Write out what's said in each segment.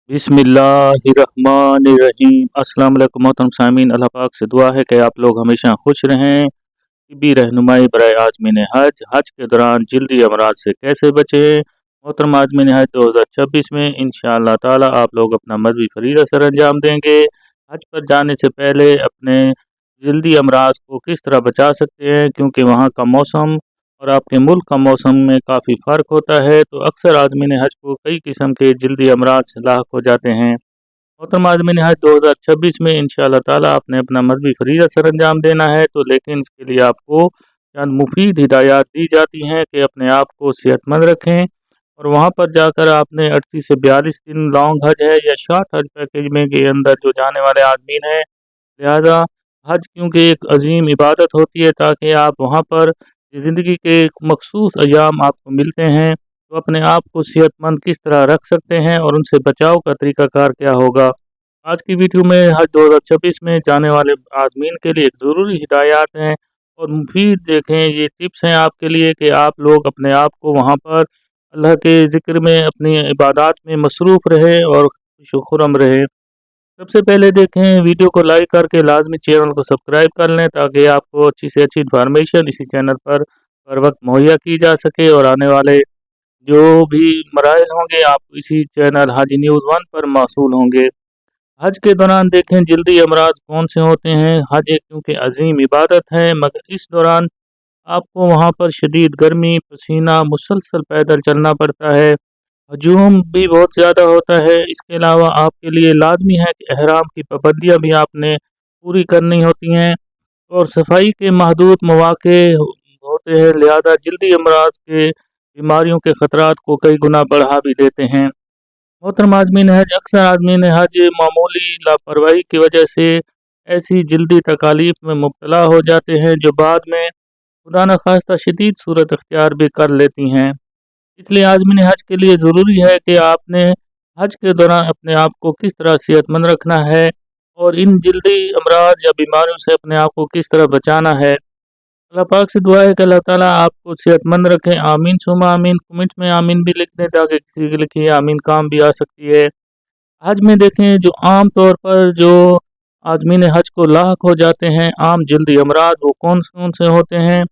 बिस्मिल्लाहिर्रहमानिर्रहीम। अस्सलाम वालेकुम मोहतरम सामीन, अल्लाह पाक से दुआ है कि आप लोग हमेशा खुश रहें। तिब्बी रहनुमाई बराए आज़मीन हज, हज के दौरान जल्दी अमराज से कैसे बचें। मोहतरम आज़मीन हज 2026 में इंशाअल्लाह ताला आप लोग अपना मजहबी फरीज़ा सर अंजाम देंगे। हज पर जाने से पहले अपने जल्दी अमराज को किस तरह बचा सकते हैं, क्योंकि वहाँ का मौसम और आपके मुल्क का मौसम में काफ़ी फ़र्क होता है। तो अक्सर आदमीन हज को कई किस्म के जल्दी अमराज से लाक हो जाते हैं। मोहतरम आज़मीन हज 2026 में इंशाअल्लाह ताला आपने अपना मजहबी फरीज़ा सर अंजाम देना है, तो लेकिन इसके लिए आपको चंद मुफीद हिदायत दी जाती हैं कि अपने आप को सेहतमंद रखें। और वहाँ पर जाकर आपने 38 से 42 दिन लॉन्ग हज है या शॉर्ट हज पैकेज में के अंदर जो जाने वाले आदमीन हैं, लिहाजा हज क्योंकि एक अजीम इबादत होती है, ताकि आप वहाँ पर ज़िंदगी के एक मखसूस अयाम आपको मिलते हैं, तो अपने आप को सेहतमंद किस तरह रख सकते हैं और उनसे बचाव का तरीक़ाकार क्या होगा। आज की वीडियो में हज 2026 में जाने वाले आदमीन के लिए एक ज़रूरी हिदायत हैं और मुफीद देखें ये टिप्स हैं आपके लिए कि आप लोग अपने आप को वहाँ पर अल्लाह के ज़िक्र में, अपनी इबादत में मसरूफ़ रहें और खुशखुरम रहें। सबसे पहले देखें, वीडियो को लाइक करके लाजमी चैनल को सब्सक्राइब कर लें, ताकि आपको अच्छी से अच्छी इन्फॉर्मेशन इसी चैनल पर वक्त मुहैया की जा सके और आने वाले जो भी मराइल होंगे आपको इसी चैनल हाजी न्यूज़ 1 पर मौसूल होंगे। हज के दौरान देखें जल्दी अमराज कौन से होते हैं। हज एक क्योंकि अजीम इबादत है, मगर इस दौरान आपको वहाँ पर शदीद गर्मी, पसीना, मुसलसल पैदल चलना पड़ता है, हजूम भी बहुत ज़्यादा होता है। इसके अलावा आपके लिए लाजमी है कि एहराम की पाबंदियाँ भी आपने पूरी करनी होती हैं और सफाई के महदूद मौक़े होते हैं, लिहाजा जल्दी अमराज के बीमारियों के ख़तरात को कई गुना बढ़ा भी देते हैं। मोहतरम आज़मीन हज, अक्सर आज़मीन हज मामूली लापरवाही की वजह से ऐसी जल्दी तकालीफ में मुब्तला हो जाते हैं, जो बाद में खुदा न खास्ता शदीद सूरत अख्तियार भी कर लेती हैं। इसलिए आज़मीन हज के लिए ज़रूरी है कि आपने हज के दौरान अपने आप को किस तरह सेहतमंद रखना है और इन जल्दी अमराज या बीमारियों से अपने आप को किस तरह बचाना है। अल्लाह पाक से दुआ है कि अल्लाह ताला आपको सेहतमंद रखें। आमीन सुमा आमीन। कमेंट में आमीन भी लिख दें, ताकि किसी के लिखी आमीन काम भी आ सकती है। हज में देखें जो आम तौर पर जो आज़मीन हज को लाक हो जाते हैं आम जल्दी अमराज, वो कौन कौन से होते हैं।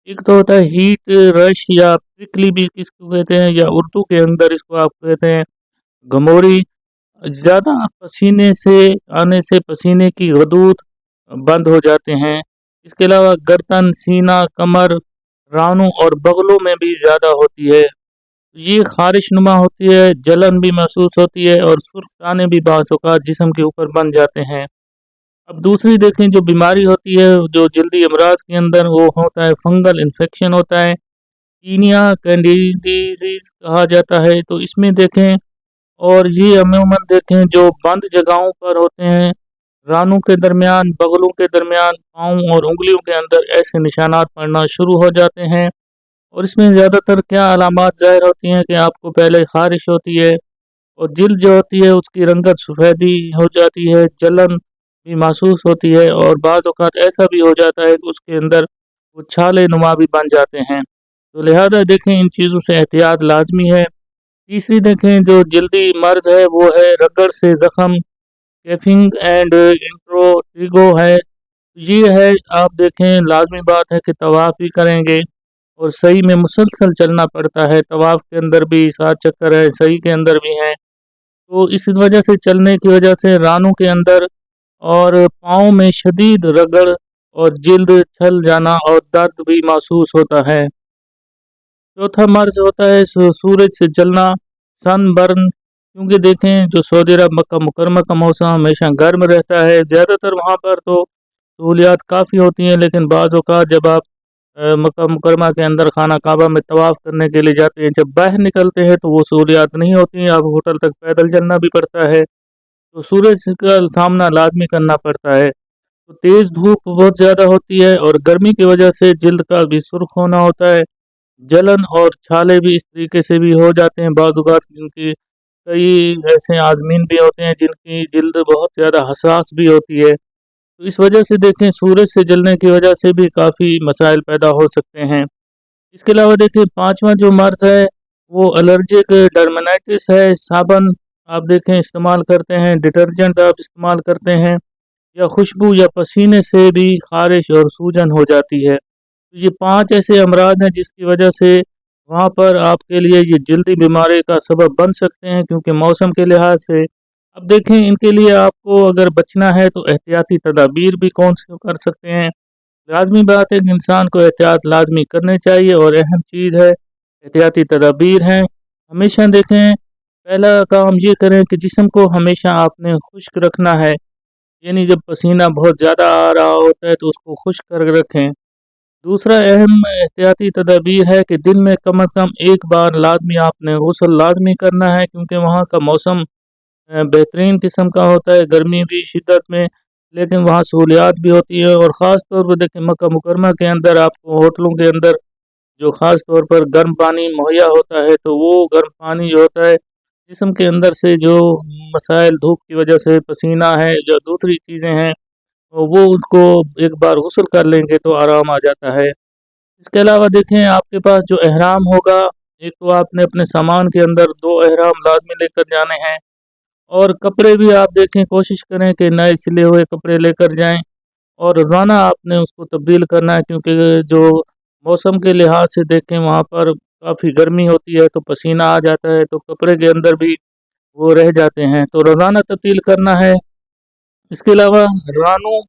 एक तो होता है हीट रश या प्रिकली भी किसको कहते हैं, या उर्दू के अंदर इसको आप कहते हैं गमोरी। ज़्यादा पसीने से आने से पसीने की गदूद बंद हो जाते हैं। इसके अलावा गर्दन, सीना, कमर, रानों और बगलों में भी ज़्यादा होती है। ये खारिश नुमा होती है, जलन भी महसूस होती है और सुर्ख दाने भी बाज़ औक़ात जिस्म के ऊपर बन जाते हैं। अब दूसरी देखें जो बीमारी होती है जो जल्दी अमराज के अंदर, वो होता है फंगल इन्फेक्शन होता है, टीनिया कैंडिडिजीज़ कहा जाता है। तो इसमें देखें, और ये अमूमन देखें जो बंद जगहों पर होते हैं, रानों के दरमियान, बगलों के दरमियान, पाँव और उंगलियों के अंदर ऐसे निशानात पड़ना शुरू हो जाते हैं। और इसमें ज़्यादातर क्या अलामात ज़ाहिर होती हैं कि आपको पहले खारिश होती है और जिल्द जो होती है उसकी रंगत सफ़ेदी हो जाती है, जलन भी महसूस होती है और बाज़ औक़ात ऐसा भी हो जाता है कि उसके अंदर वो छाले नुमा भी बन जाते हैं। तो लिहाजा देखें इन चीज़ों से एहतियात लाजमी है। तीसरी देखें जो जल्दी मर्ज़ है वो है रगड़ से ज़ख़म, कैफिंग एंड इंट्रोटिगो है। ये है, आप देखें लाजमी बात है कि तवाफ़ भी करेंगे और सही में मुसलसल चलना पड़ता है। तवाफ़ के अंदर भी 7 चक्कर है, सही के अंदर भी हैं। तो इस वजह से चलने की वजह से रानों के अंदर और पाँव में शदीद रगड़ और जिल्द छल जाना और दर्द भी महसूस होता है। चौथा मर्ज़ होता है सूरज से जलना, सनबर्न। क्योंकि देखें जो सऊदी अरब, मक्का मुकर्रमा का मौसम हमेशा गर्म रहता है, ज़्यादातर वहाँ पर तो सहूलियात काफ़ी होती हैं, लेकिन बाज़ औक़ात जब आप मक्का मुकर्रमा के अंदर खाना काबा में तवाफ़ करने के लिए जाते हैं, जब बाहर निकलते हैं तो वो सहूलियात नहीं होती हैं, आप होटल तक पैदल चलना भी पड़ता है, तो सूरज का सामना लाजमी करना पड़ता है। तो तेज़ धूप बहुत ज़्यादा होती है और गर्मी की वजह से जिल्द का भी सुर्ख होना होता है, जलन और छाले भी इस तरीके से भी हो जाते हैं बाज़ औक़ात, क्योंकि कई ऐसे आज़मीन भी होते हैं जिनकी जिल्द बहुत ज़्यादा हसास भी होती है। तो इस वजह से देखें सूरज से जलने की वजह से भी काफ़ी मसाइल पैदा हो सकते हैं। इसके अलावा देखें पाँचवा जो मर्ज़ है वो एलर्जिक डर्मेनाइटिस है, साबन आप देखें इस्तेमाल करते हैं, डिटर्जेंट आप इस्तेमाल करते हैं, या खुशबू या पसीने से भी खारिश और सूजन हो जाती है। तो ये 5 ऐसे अमराज हैं जिसकी वजह से वहाँ पर आपके लिए ये जल्दी बीमारी का सबब बन सकते हैं, क्योंकि मौसम के लिहाज से। अब देखें, इनके लिए आपको अगर बचना है तो एहतियाती तदाबीर भी कौन से कर सकते हैं। लाज़मी बात है कि इंसान को एहतियात लाज़मी करनी चाहिए, और अहम चीज़ है एहतियाती तदाबीर हैं। हमेशा देखें, पहला काम ये करें कि जिस्म को हमेशा आपने खुश्क रखना है, यानी जब पसीना बहुत ज़्यादा आ रहा होता है तो उसको खुश्क कर रखें। दूसरा अहम एहतियाती तदाबीर है कि दिन में कम अज़ कम एक बार लाज़मी आपने गुस्ल लाज़मी करना है, क्योंकि वहाँ का मौसम बेहतरीन किस्म का होता है, गर्मी भी शिद्दत में, लेकिन वहाँ सहूलियात भी होती है। और ख़ास तौर पर देखें, मक्का मुकरमा के अंदर आपको होटलों के अंदर जो ख़ास तौर पर गर्म पानी मुहैया होता है, तो वो गर्म पानी जो होता है, जिस्म के अंदर से जो मसाइल धूप की वजह से पसीना है, जो दूसरी चीज़ें हैं, वो उसको एक बार गुस्ल कर लेंगे तो आराम आ जाता है। इसके अलावा देखें, आपके पास जो एहराम होगा, एक तो आपने अपने सामान के अंदर 2 एहराम लाज़मी लेकर जाने हैं, और कपड़े भी आप देखें, कोशिश करें कि नए सिले हुए कपड़े लेकर जाएँ, और रोज़ाना आपने उसको तब्दील करना है, क्योंकि जो मौसम के लिहाज से देखें वहाँ पर काफ़ी गर्मी होती है तो पसीना आ जाता है, तो कपड़े के अंदर भी वो रह जाते हैं, तो रोज़ाना तब्दील करना है। इसके अलावा रानों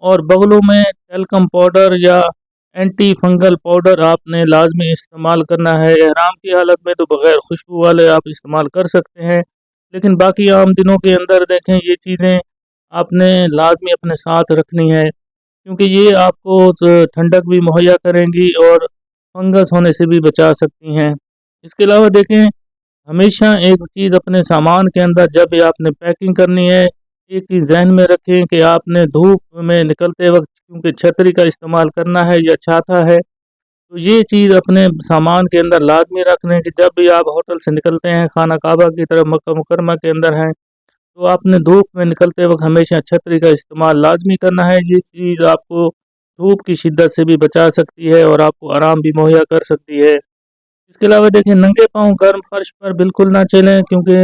और बगलों में टैल्कम पाउडर या एंटी फंगल पाउडर आपने लाजमी इस्तेमाल करना है। एहराम की हालत में तो बग़ैर खुशबू वाले आप इस्तेमाल कर सकते हैं, लेकिन बाकी आम दिनों के अंदर देखें, ये चीज़ें आपने लाजमी अपने साथ रखनी है, क्योंकि ये आपको ठंडक भी मुहैया करेंगी और फंगस होने से भी बचा सकती हैं। इसके अलावा देखें, हमेशा एक चीज़ अपने सामान के अंदर जब भी आपने पैकिंग करनी है, एक चीज़ ज़हन में रखें कि आपने धूप में निकलते वक्त क्योंकि छतरी का इस्तेमाल करना है या छाता है, तो ये चीज़ अपने सामान के अंदर लाजमी रख लें कि जब भी आप होटल से निकलते हैं, खाना काबा की तरफ मक्का मुकरमा के अंदर हैं, तो आपने धूप में निकलते वक्त हमेशा छतरी का इस्तेमाल लाजमी करना है। ये चीज़ आपको धूप की शिद्दत से भी बचा सकती है और आपको आराम भी मुहैया कर सकती है। इसके अलावा देखिए, नंगे पाँव गर्म फर्श पर बिल्कुल ना चलें, क्योंकि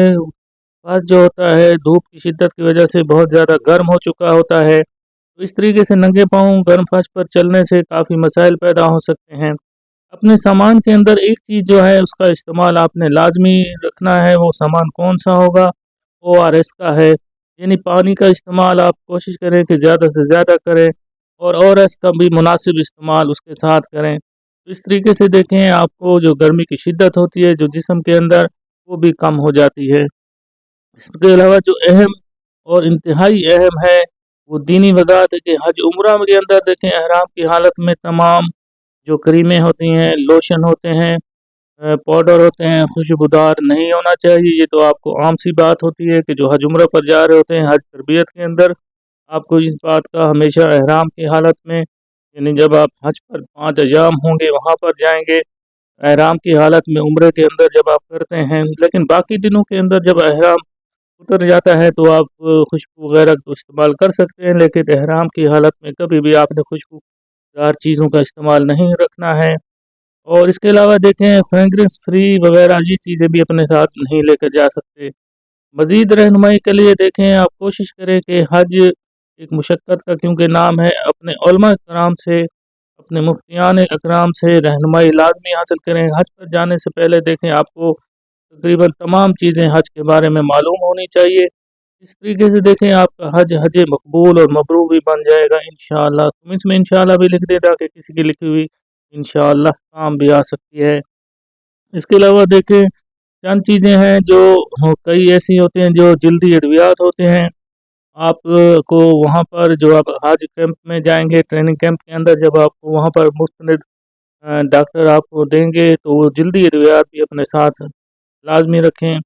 फर्श जो होता है धूप की शिद्दत की वजह से बहुत ज़्यादा गर्म हो चुका होता है। तो इस तरीके से नंगे पाँव गर्म फर्श पर चलने से काफ़ी मसाइल पैदा हो सकते हैं। अपने सामान के अंदर एक चीज़ जो है उसका इस्तेमाल आपने लाज़मी रखना है, वो सामान कौन-सा होगा? ओआरएस का है, यानी पानी का इस्तेमाल आप कोशिश करें कि ज़्यादा से ज़्यादा करें, और ओआरएस का भी मुनासिब इस्तेमाल उसके साथ करें। तो इस तरीके से देखें, आपको जो गर्मी की शिद्दत होती है जो जिस्म के अंदर, वो भी कम हो जाती है। इसके अलावा जो अहम और इंतहाई अहम है, वो दीनी वज़ाहत है कि हज उम्रा के अंदर देखें, एहराम की हालत में तमाम जो क्रीमें होती हैं, लोशन होते हैं, पाउडर होते हैं, खुशबूदार नहीं होना चाहिए। ये तो आपको आम सी बात होती है कि जो हज उम्रा पर जा रहे होते हैं, हज तरबियत के अंदर, आपको इस बात का हमेशा एहराम की हालत में, यानी जब आप हज पर 5 अय्याम होंगे वहाँ पर जाएँगे, एहराम की हालत में उम्रे के अंदर जब आप करते हैं, लेकिन बाकी दिनों के अंदर जब एहराम उतर जाता है तो आप खुशबू वगैरह तो इस्तेमाल कर सकते हैं, लेकिन एहराम की हालत में कभी भी आपने खुशबूदार चीज़ों का इस्तेमाल नहीं रखना है। और इसके अलावा देखें, फ्रेगरेंस फ्री वगैरह ये चीज़ें भी अपने साथ नहीं लेकर जा सकते। मज़ीद रहनुमाई के लिए देखें, आप कोशिश करें कि हज एक मुशक्क़त का क्योंकि नाम है, अपने उलमा कराम से, अपने मुफ्तियान अकराम से रहनुमाई लाज़मी हासिल करें। हज पर जाने से पहले देखें, आपको तकरीबन तमाम चीज़ें हज के बारे में मालूम होनी चाहिए। इस तरीके से देखें, आपका हज हज मकबूल और मबरूर भी बन जाएगा इंशाअल्लाह। तुम इसमें इंशाअल्लाह भी लिख दे, ताकि किसी की लिखी हुई इंशाअल्लाह काम भी आ सकती है। इसके अलावा देखें, चंद चीज़ें हैं जो कई ऐसी होती हैं जो जल्दी अद्वियात होते हैं। आप को वहाँ पर जो आप हज कैंप में जाएँगे, ट्रेनिंग कैंप के अंदर जब आपको वहाँ पर मुस्तनिद डॉक्टर आपको देंगे, तो वो जल्दी अद्वियात भी अपने साथ लाज़मी रखें।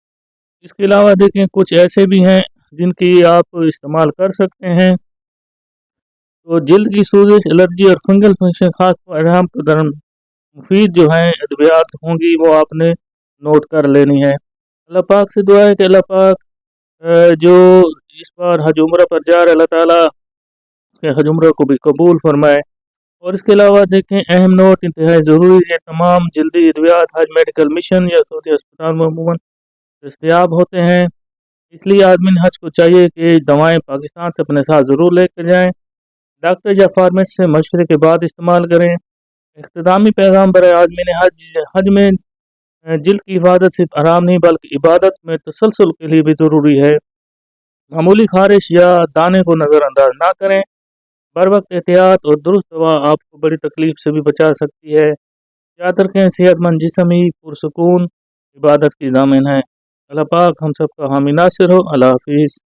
इसके अलावा देखें, कुछ ऐसे भी हैं जिनकी आप इस्तेमाल कर सकते हैं। तो जल्द की सूजश, एलर्जी और फंगल इन्फेक्शन खास तौर एहराम के दौरान मुफीद जो हैं अद्वियात होंगी, वो आपने नोट कर लेनी है। अल्लाह पाक से दुआ है कि अल्लाह पाक जो इस बार हज उम्रा पर जा रहे, अल्लाह ताला उसके हज उम्रा को भी कबूल फरमाए। और इसके अलावा देखें, अहम नोट इंतहाई ज़रूरी है, तमाम जल्दी अद्वियात हज मेडिकल मिशन या सऊदी अस्पताल में अमूमन दस्तयाब होते हैं। اس لیے آدمی حج کو چاہیے کہ دوائیں پاکستان سے اپنے ساتھ ضرور لے کر جائیں، ڈاکٹر یا فارمیسٹ سے مشورے کے بعد استعمال کریں۔ اختتامی پیغام برائے عازمین حج میں جلد کی حفاظت صرف آرام نہیں بلکہ عبادت میں تسلسل کے لیے بھی ضروری ہے۔ معمولی خارش یا دانے کو نظر انداز نہ کریں، بر وقت احتیاط اور درست دوا آپ کو بڑی تکلیف سے بھی بچا سکتی ہے۔ یاد رکھیں، صحت مند جسم ہی پرسکون عبادت کی ضامن ہے۔ اللہ پاک ہم سب کا حامی ناصر ہو۔ اللہ حافظ۔